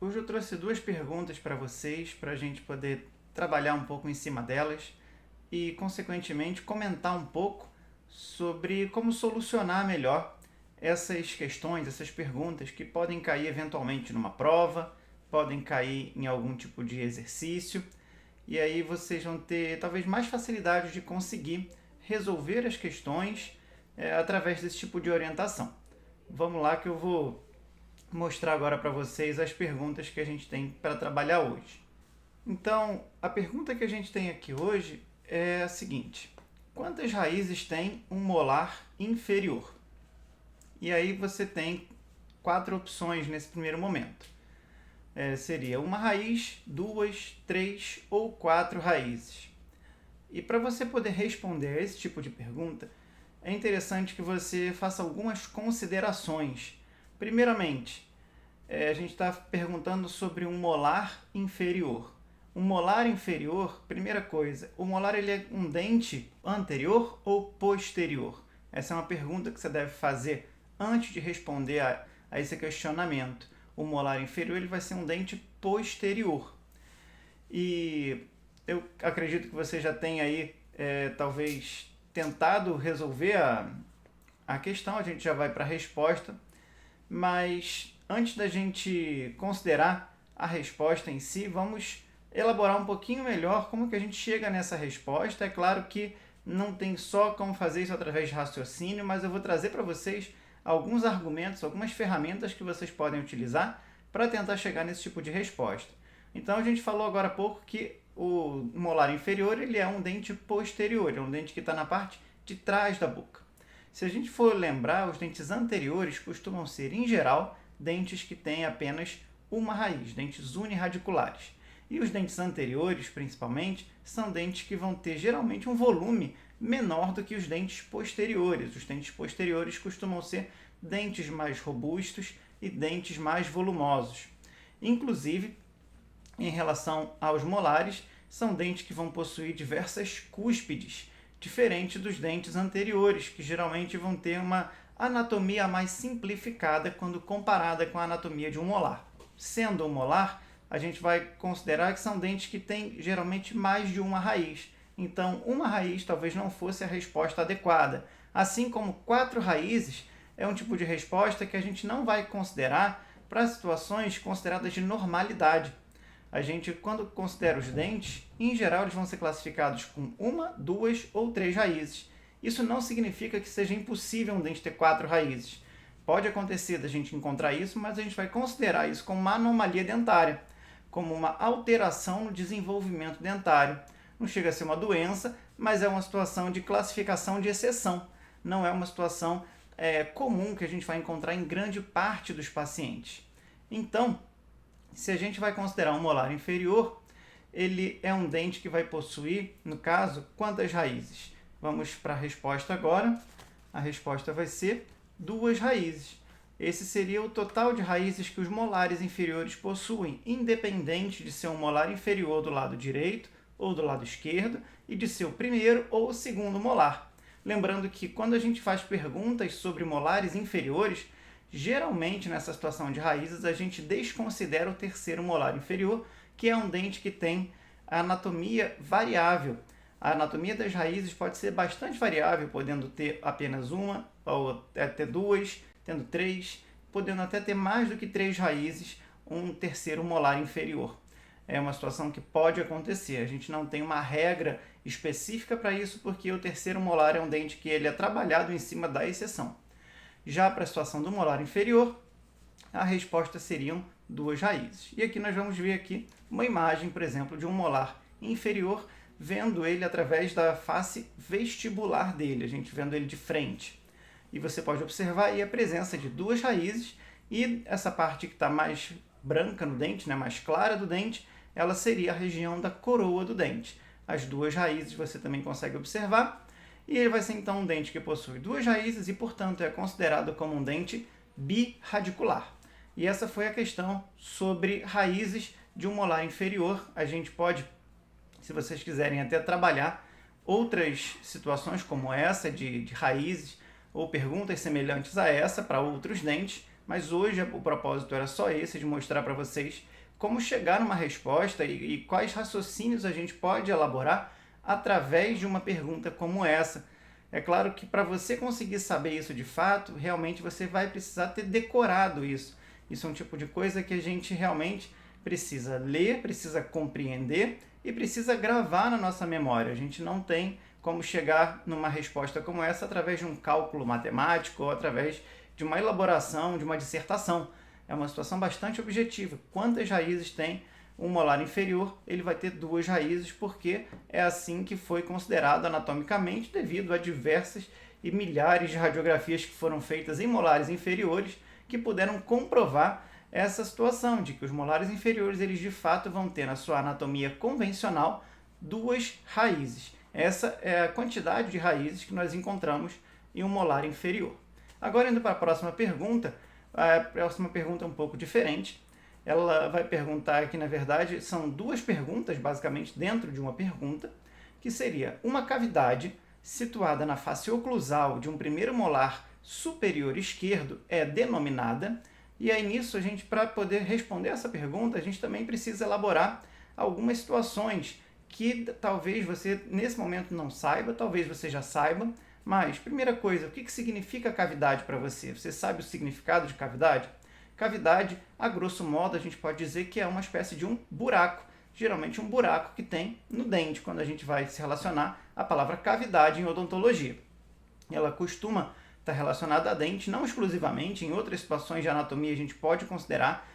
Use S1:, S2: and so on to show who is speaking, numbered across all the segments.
S1: Hoje eu trouxe duas perguntas para vocês, para a gente poder trabalhar um pouco em cima delas e, consequentemente, comentar um pouco sobre como solucionar melhor essas questões, essas perguntas que podem cair eventualmente numa prova, podem cair em algum tipo de exercício, e aí vocês vão ter talvez mais facilidade de conseguir resolver as questões através desse tipo de orientação. Vamos lá que eu vou mostrar agora para vocês as perguntas que a gente tem para trabalhar hoje. Então, a pergunta que a gente tem aqui hoje é a seguinte: quantas raízes tem um molar inferior? E aí você tem quatro opções nesse primeiro momento. Seria uma raiz, duas, três ou quatro raízes. E para você poder responder a esse tipo de pergunta, é interessante que você faça algumas considerações. Primeiramente, a gente está perguntando sobre um molar inferior. Um molar inferior, primeira coisa, o molar ele é um dente anterior ou posterior? Essa é uma pergunta que você deve fazer antes de responder a esse questionamento. O molar inferior ele vai ser um dente posterior. E eu acredito que você já tenha aí, talvez, tentado resolver a questão, a gente já vai para a resposta. Mas antes da gente considerar a resposta em si, vamos elaborar um pouquinho melhor como que a gente chega nessa resposta. É claro que não tem só como fazer isso através de raciocínio, mas eu vou trazer para vocês alguns argumentos, algumas ferramentas que vocês podem utilizar para tentar chegar nesse tipo de resposta. Então a gente falou agora há pouco que o molar inferior ele é um dente posterior, é um dente que está na parte de trás da boca. Se a gente for lembrar, os dentes anteriores costumam ser, em geral, dentes que têm apenas uma raiz, dentes unirradiculares. E os dentes anteriores, principalmente, são dentes que vão ter geralmente um volume menor do que os dentes posteriores. Os dentes posteriores costumam ser dentes mais robustos e dentes mais volumosos. Inclusive, em relação aos molares, são dentes que vão possuir diversas cúspides, diferente dos dentes anteriores, que geralmente vão ter uma anatomia mais simplificada quando comparada com a anatomia de um molar. Sendo um molar, a gente vai considerar que são dentes que têm geralmente mais de uma raiz. Então, uma raiz talvez não fosse a resposta adequada. Assim como quatro raízes é um tipo de resposta que a gente não vai considerar para situações consideradas de normalidade. A gente, quando considera os dentes, em geral eles vão ser classificados com uma, duas ou três raízes. Isso não significa que seja impossível um dente ter quatro raízes. Pode acontecer da gente encontrar isso, mas a gente vai considerar isso como uma anomalia dentária, como uma alteração no desenvolvimento dentário. Não chega a ser uma doença, mas é uma situação de classificação de exceção. Não é uma situação comum que a gente vai encontrar em grande parte dos pacientes. Então, se a gente vai considerar um molar inferior, ele é um dente que vai possuir, no caso, quantas raízes? Vamos para a resposta agora. A resposta vai ser duas raízes. Esse seria o total de raízes que os molares inferiores possuem, independente de ser um molar inferior do lado direito ou do lado esquerdo e de ser o primeiro ou o segundo molar. Lembrando que quando a gente faz perguntas sobre molares inferiores, geralmente, nessa situação de raízes, a gente desconsidera o terceiro molar inferior, que é um dente que tem anatomia variável. A anatomia das raízes pode ser bastante variável, podendo ter apenas uma, ou até duas, tendo três, podendo até ter mais do que três raízes, um terceiro molar inferior. É uma situação que pode acontecer. A gente não tem uma regra específica para isso, porque o terceiro molar é um dente que ele é trabalhado em cima da exceção. Já para a situação do molar inferior, a resposta seriam duas raízes. E aqui nós vamos ver aqui uma imagem, por exemplo, de um molar inferior, vendo ele através da face vestibular dele, a gente vendo ele de frente. E você pode observar aí a presença de duas raízes, e essa parte que está mais branca no dente, mais clara do dente, ela seria a região da coroa do dente. As duas raízes você também consegue observar. E ele vai ser então um dente que possui duas raízes e, portanto, é considerado como um dente birradicular. E essa foi a questão sobre raízes de um molar inferior. A gente pode, se vocês quiserem, até trabalhar outras situações como essa de raízes ou perguntas semelhantes a essa para outros dentes mas hoje o propósito era só esse, de mostrar para vocês como chegar numa resposta e quais raciocínios a gente pode elaborar através de uma pergunta como essa. É claro que para você conseguir saber isso de fato, realmente você vai precisar ter decorado isso. Isso é um tipo de coisa que a gente realmente precisa ler, precisa compreender e precisa gravar na nossa memória. A gente não tem como chegar numa resposta como essa através de um cálculo matemático ou através de uma elaboração, de uma dissertação. É uma situação bastante objetiva. Quantas raízes tem um molar inferior? Ele vai ter 2 raízes, porque é assim que foi considerado anatomicamente, devido a diversas e milhares de radiografias que foram feitas em molares inferiores, que puderam comprovar essa situação de que os molares inferiores, eles de fato vão ter na sua anatomia convencional 2 raízes. Essa é a quantidade de raízes que nós encontramos em um molar inferior. Agora, indo para a próxima pergunta é um pouco diferente. Ela vai perguntar que, na verdade, são 2 perguntas, basicamente, dentro de uma pergunta, que seria: uma cavidade situada na face oclusal de um primeiro molar superior esquerdo é denominada. E aí, nisso, para poder responder essa pergunta, a gente também precisa elaborar algumas situações que talvez você, nesse momento, não saiba, talvez você já saiba. Mas, primeira coisa, o que significa cavidade para você? Você sabe o significado de cavidade? Cavidade, a grosso modo, a gente pode dizer que é uma espécie de um buraco, geralmente um buraco que tem no dente, quando a gente vai se relacionar à palavra cavidade em odontologia. Ela costuma estar relacionada a dente, não exclusivamente, em outras situações de anatomia a gente pode considerar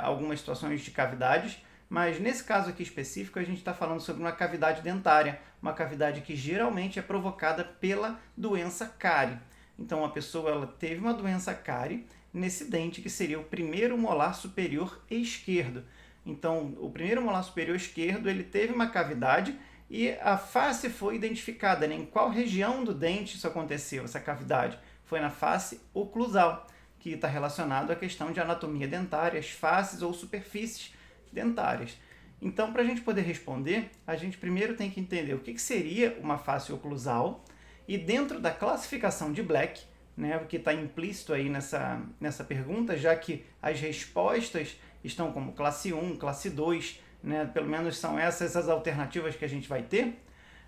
S1: algumas situações de cavidades, mas nesse caso aqui específico a gente está falando sobre uma cavidade dentária, uma cavidade que geralmente é provocada pela doença cárie. Então a pessoa ela teve uma doença cárie nesse dente que seria o primeiro molar superior esquerdo. Então o primeiro molar superior esquerdo ele teve uma cavidade e a face foi identificada. Em qual região do dente isso aconteceu, essa cavidade? Foi na face oclusal, que está relacionado à questão de anatomia dentária, as faces ou superfícies dentárias. Então, para a gente poder responder, a gente primeiro tem que entender o que seria uma face oclusal e dentro da classificação de Black, né, que está implícito aí nessa pergunta, já que as respostas estão como classe 1, classe 2, né, pelo menos são essas as alternativas que a gente vai ter,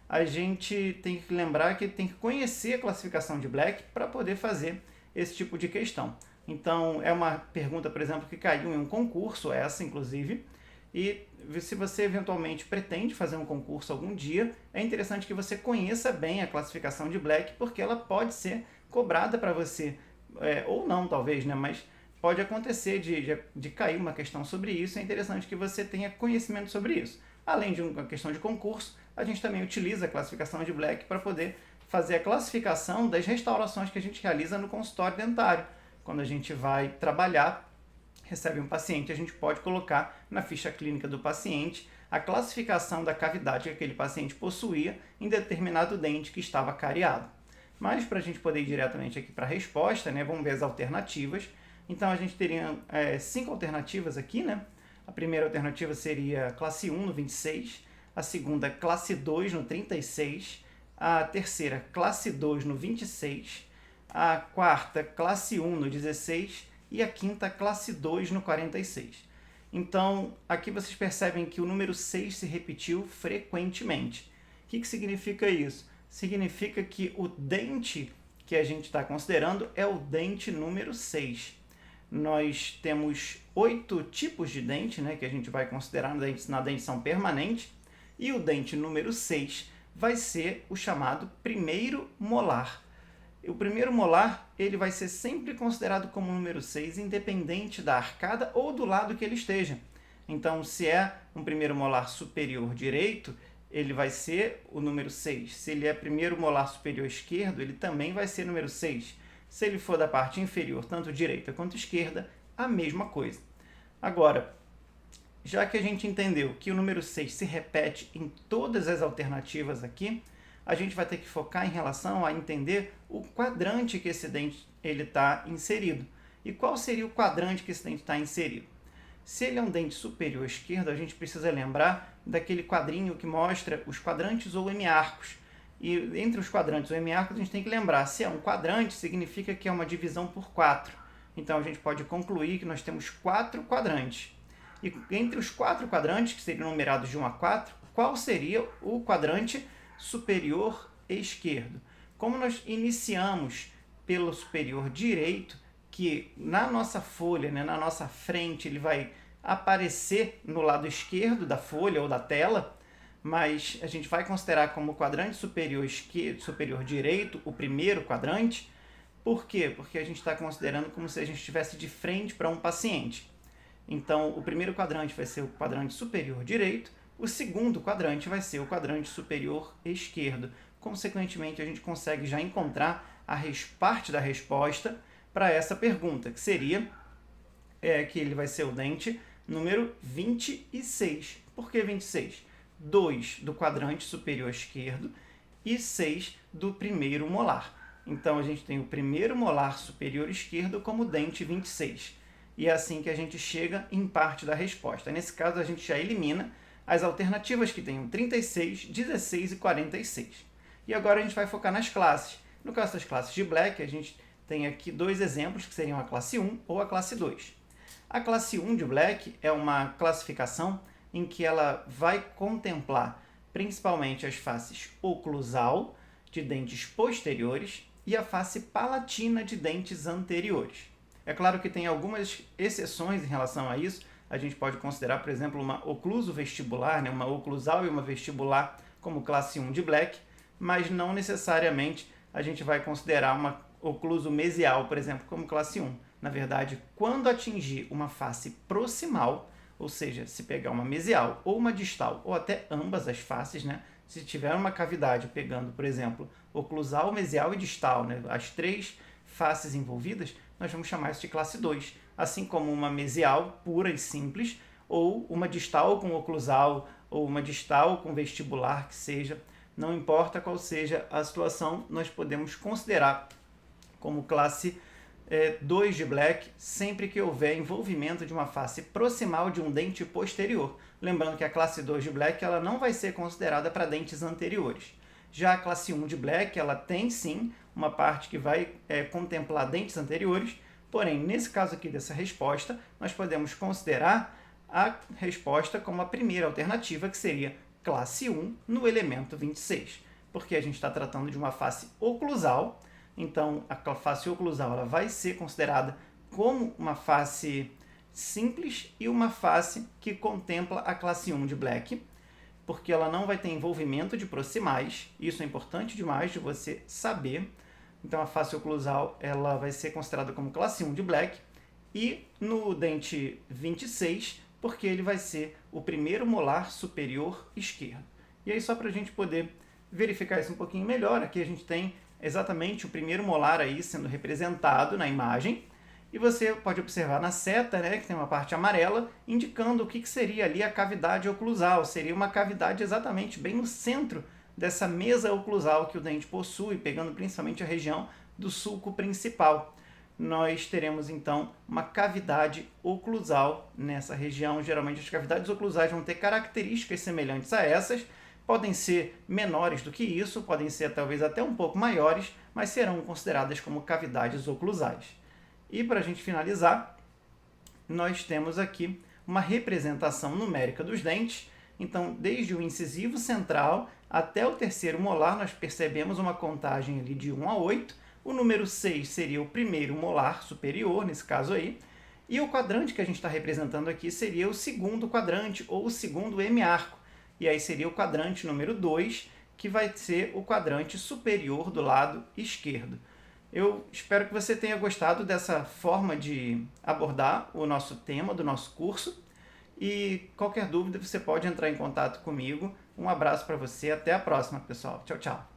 S1: a gente tem que lembrar que tem que conhecer a classificação de Black para poder fazer esse tipo de questão. Então, é uma pergunta, por exemplo, que caiu em um concurso, essa inclusive, e se você eventualmente pretende fazer um concurso algum dia, é interessante que você conheça bem a classificação de Black, porque ela pode ser cobrada para você, ou não talvez, né? Mas pode acontecer de cair uma questão sobre isso, é interessante que você tenha conhecimento sobre isso. Além de uma questão de concurso, a gente também utiliza a classificação de Black para poder fazer a classificação das restaurações que a gente realiza no consultório dentário. Quando a gente vai trabalhar, recebe um paciente, a gente pode colocar na ficha clínica do paciente a classificação da cavidade que aquele paciente possuía em determinado dente que estava cariado. Mas para a gente poder ir diretamente aqui para a resposta, né, vamos ver as alternativas. Então a gente teria 5 alternativas aqui, né? A primeira alternativa seria classe 1 no 26, a segunda classe 2 no 36, a terceira classe 2 no 26, a quarta classe 1 no 16 e a quinta classe 2 no 46. Então, aqui vocês percebem que o número 6 se repetiu frequentemente. O que significa isso? Significa que o dente que a gente está considerando é o dente número 6. Nós temos 8 tipos de dente, né, que a gente vai considerar na dentição permanente, e o dente número 6 vai ser o chamado primeiro molar. O primeiro molar ele vai ser sempre considerado como número 6, independente da arcada ou do lado que ele esteja. Então, se é um primeiro molar superior direito, ele vai ser o número 6. Se ele é primeiro molar superior esquerdo, ele também vai ser número 6. Se ele for da parte inferior, tanto direita quanto esquerda, a mesma coisa. Agora, já que a gente entendeu que o número 6 se repete em todas as alternativas aqui, a gente vai ter que focar em relação a entender o quadrante que esse dente está inserido. E qual seria o quadrante que esse dente está inserido? Se ele é um dente superior esquerdo, a gente precisa lembrar daquele quadrinho que mostra os quadrantes ou hemiarcos. E entre os quadrantes ou hemiarcos, a gente tem que lembrar, se é um quadrante, significa que é uma divisão por 4. Então a gente pode concluir que nós temos 4 quadrantes. E entre os 4 quadrantes, que seriam numerados de 1 a 4, qual seria o quadrante superior esquerdo? Como nós iniciamos pelo superior direito, que na nossa folha, né, na nossa frente, ele vai aparecer no lado esquerdo da folha ou da tela, mas a gente vai considerar como quadrante superior esquerdo, superior direito, o primeiro quadrante. Por quê? Porque a gente está considerando como se a gente estivesse de frente para um paciente. Então, o primeiro quadrante vai ser o quadrante superior direito, o segundo quadrante vai ser o quadrante superior esquerdo. Consequentemente, a gente consegue já encontrar a parte da resposta para essa pergunta, que seria que ele vai ser o dente número 26. Por que 26? 2 do quadrante superior esquerdo e 6 do primeiro molar. Então, a gente tem o primeiro molar superior esquerdo como dente 26. E é assim que a gente chega em parte da resposta. Nesse caso, a gente já elimina as alternativas que tenham 36, 16 e 46. E agora a gente vai focar nas classes. No caso das classes de Black, a gente tem aqui 2 exemplos, que seriam a classe 1 ou a classe 2. A classe 1 de Black é uma classificação em que ela vai contemplar principalmente as faces oclusal, de dentes posteriores, e a face palatina, de dentes anteriores. É claro que tem algumas exceções em relação a isso. A gente pode considerar, por exemplo, uma ocluso vestibular, né, uma oclusal e uma vestibular como classe 1 de Black, mas não necessariamente a gente vai considerar uma ocluso mesial, por exemplo, como classe 1. Na verdade, quando atingir uma face proximal, ou seja, se pegar uma mesial ou uma distal, ou até ambas as faces, né? Se tiver uma cavidade pegando, por exemplo, oclusal, mesial e distal, né? As 3 faces envolvidas, nós vamos chamar isso de classe 2, assim como uma mesial pura e simples, ou uma distal com oclusal, ou uma distal com vestibular, que seja, não importa qual seja a situação, nós podemos considerar como classe 2 de Black, sempre que houver envolvimento de uma face proximal de um dente posterior. Lembrando que a classe 2 de Black ela não vai ser considerada para dentes anteriores. Já a classe 1 de Black, ela tem sim uma parte que vai contemplar dentes anteriores, porém, nesse caso aqui dessa resposta, nós podemos considerar a resposta como a primeira alternativa, que seria classe 1 no elemento 26, porque a gente está tratando de uma face oclusal. Então, a face oclusal ela vai ser considerada como uma face simples e uma face que contempla a classe 1 de Black, porque ela não vai ter envolvimento de proximais. Isso é importante demais de você saber. Então, a face oclusal ela vai ser considerada como classe 1 de Black. E no dente 26, porque ele vai ser o primeiro molar superior esquerdo. E aí, só para a gente poder verificar isso um pouquinho melhor, aqui a gente tem exatamente o primeiro molar aí sendo representado na imagem, e você pode observar na seta, né, que tem uma parte amarela, indicando o que seria ali a cavidade oclusal. Seria uma cavidade exatamente bem no centro dessa mesa oclusal que o dente possui, pegando principalmente a região do sulco principal. Nós teremos então uma cavidade oclusal nessa região. Geralmente as cavidades oclusais vão ter características semelhantes a essas, podem ser menores do que isso, podem ser talvez até um pouco maiores, mas serão consideradas como cavidades oclusais. E para a gente finalizar, nós temos aqui uma representação numérica dos dentes. Então, desde o incisivo central até o terceiro molar, nós percebemos uma contagem ali de 1 a 8. O número 6 seria o primeiro molar superior, nesse caso aí. E o quadrante que a gente está representando aqui seria o segundo quadrante, ou o segundo hemiarco. E aí seria o quadrante número 2, que vai ser o quadrante superior do lado esquerdo. Eu espero que você tenha gostado dessa forma de abordar o nosso tema do nosso curso. E qualquer dúvida você pode entrar em contato comigo. Um abraço para você, até a próxima, pessoal. Tchau, tchau.